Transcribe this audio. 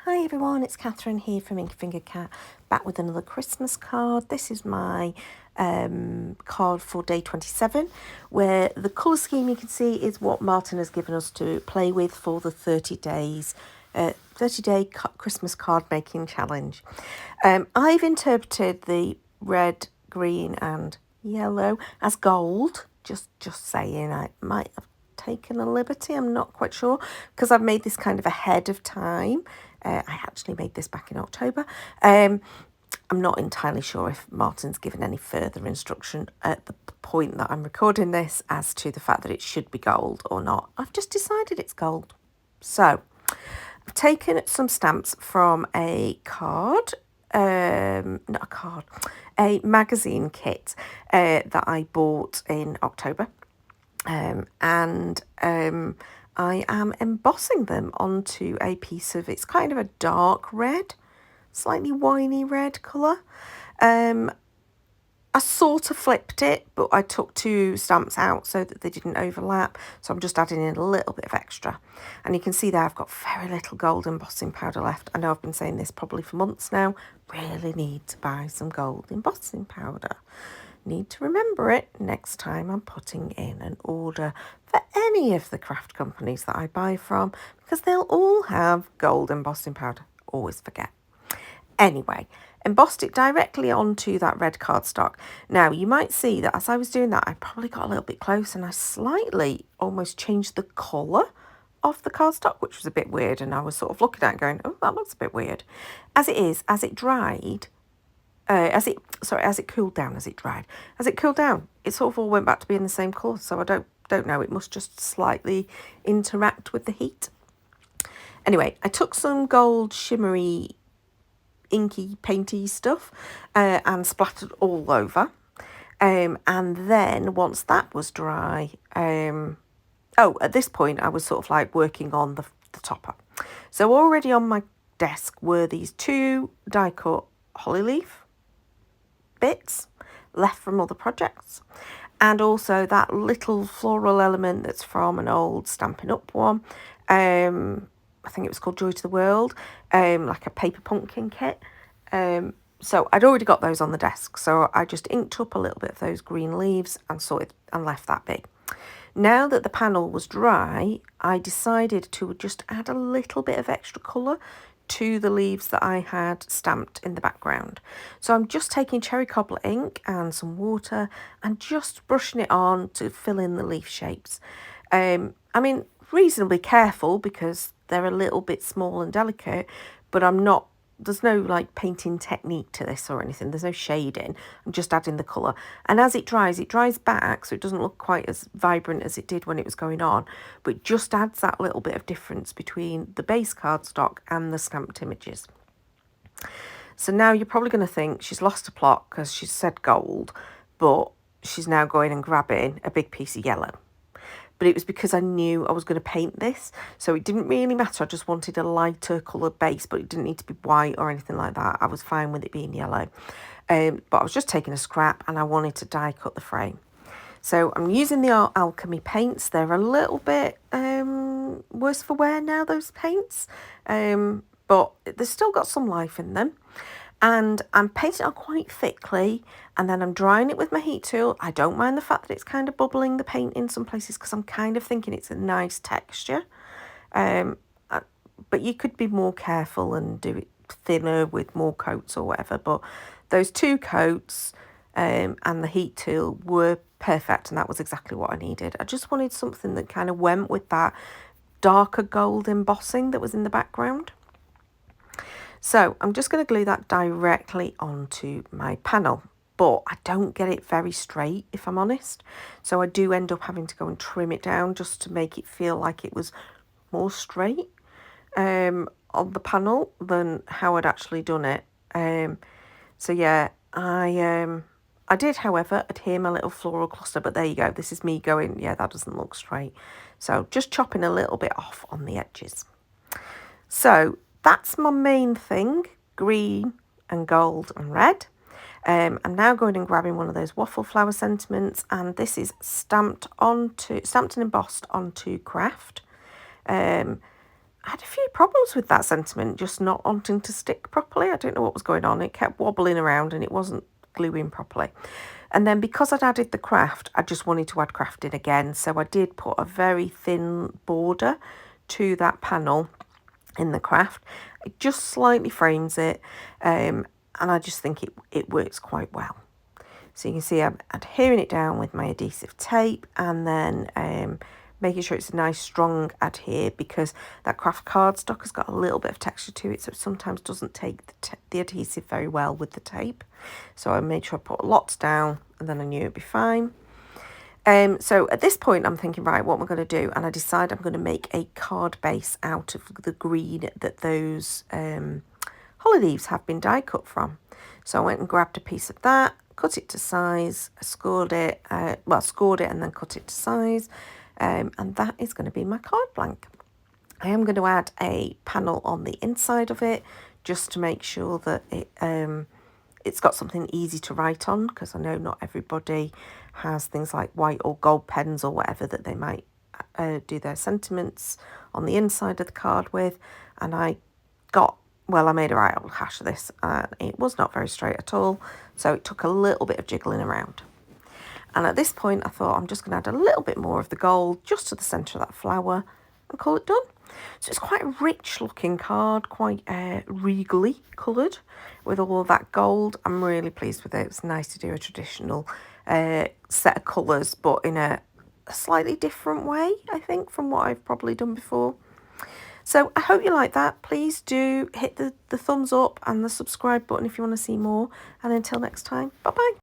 Hi everyone, it's Catherine here from Inky Finger Cat, back with another Christmas card. This is my card for day 27, where the colour scheme you can see is what Martin has given us to play with for the 30 days, 30-day Christmas card making challenge. I've interpreted the red, green and yellow as gold, just saying. I might have taken a liberty, I'm not quite sure, because I've made this kind of ahead of time. I actually made this back in October. I'm not entirely sure if Martin's given any further instruction at the point that I'm recording this as to the fact that it should be gold or not. I've just decided it's gold. So I've taken some stamps from a card, not a card, a magazine kit that I bought in October. I am embossing them onto a piece of, it's kind of a dark red, slightly winey red colour. I sort of flipped it, but I took two stamps out so that they didn't overlap. So I'm just adding in a little bit of extra. And you can see there I've got very little gold embossing powder left. I know I've been saying this probably for months now. Really need to buy some gold embossing powder. Need to remember it next time I'm putting in an order for any of the craft companies that I buy from, because they'll all have gold embossing powder. Always forget. Anyway, embossed it directly onto that red cardstock. Now, you might see that as I was doing that, I probably got a little bit close and I slightly almost changed the colour of the cardstock, which was a bit weird. And I was sort of looking at it going, oh, that looks a bit weird. As it is, as it dried, as it cooled down, as it cooled down, it sort of all went back to being the same colour. So I don't know, it must just slightly interact with the heat. Anyway, I took some gold shimmery inky painty stuff and splattered all over, and then once that was dry, at this point I was sort of like working on the topper. So already on my desk were these two die cut holly leaf bits left from other projects, and also that little floral element that's from an old Stampin' Up one. I think it was called Joy to the World, like a paper pumpkin kit. So I'd already got those on the desk, so I just inked up a little bit of those green leaves and sorted and left that be. Now that the panel was dry, I decided to just add a little bit of extra colour to the leaves that I had stamped in the background. So I'm just taking cherry cobbler ink and some water and just brushing it on to fill in the leaf shapes. I mean, reasonably careful because they're a little bit small and delicate, but there's no like painting technique to this or anything. There's no shading. I'm just adding the colour. And as it dries back, so it doesn't look quite as vibrant as it did when it was going on, but it just adds that little bit of difference between the base cardstock and the stamped images. So now you're probably going to think she's lost a plot because she said gold, but she's now going and grabbing a big piece of yellow. But it was because I knew I was going to paint this, so it didn't really matter. I just wanted a lighter colour base, but it didn't need to be white or anything like that. I was fine with it being yellow. But I was just taking a scrap and I wanted to die cut the frame. So I'm using the Alchemy paints. They're a little bit worse for wear now, those paints, but they've still got some life in them. And I'm painting it on quite thickly, and then I'm drying it with my heat tool. I don't mind the fact that it's kind of bubbling the paint in some places because I'm kind of thinking it's a nice texture. But you could be more careful and do it thinner with more coats or whatever. But those two coats and the heat tool were perfect, and that was exactly what I needed. I just wanted something that kind of went with that darker gold embossing that was in the background. So I'm just going to glue that directly onto my panel, but I don't get it very straight, if I'm honest. So I do end up having to go and trim it down just to make it feel like it was more straight on the panel than how I'd actually done it. So yeah, I did, however, adhere my little floral cluster, but there you go. This is me going, yeah, that doesn't look straight. So just chopping a little bit off on the edges. So that's my main thing, green and gold and red. I'm now going and grabbing one of those waffle flower sentiments, and this is stamped and embossed onto craft. I had a few problems with that sentiment, just not wanting to stick properly. I don't know what was going on. It kept wobbling around and it wasn't gluing properly. And then because I'd added the craft, I just wanted to add craft in again. So I did put a very thin border to that panel in the craft. It just slightly frames it, and I just think it works quite well. So you can see I'm adhering it down with my adhesive tape, and then making sure it's a nice strong adhere, because that craft cardstock has got a little bit of texture to it, so it sometimes doesn't take the adhesive very well with the tape. So I made sure I put lots down, and then I knew it'd be fine. So at this point I'm thinking, right, what am I going to do? And I decide I'm going to make a card base out of the green that those holly leaves have been die cut from. So I went and grabbed a piece of that, cut it to size, scored it and then cut it to size, and that is going to be my card blank. I am going to add a panel on the inside of it just to make sure that it's got something easy to write on, because I know not everybody has things like white or gold pens or whatever that they might do their sentiments on the inside of the card with. And I made a right old hash of this, and it was not very straight at all, so it took a little bit of jiggling around. And at this point I thought I'm just going to add a little bit more of the gold just to the centre of that flower and call it done. So it's quite a rich looking card, quite regally coloured with all of that gold. I'm really pleased with it. It's nice to do a traditional set of colours, but in a slightly different way, I think, from what I've probably done before. So I hope you like that. Please do hit the thumbs up and the subscribe button if you want to see more. And until next time, bye-bye.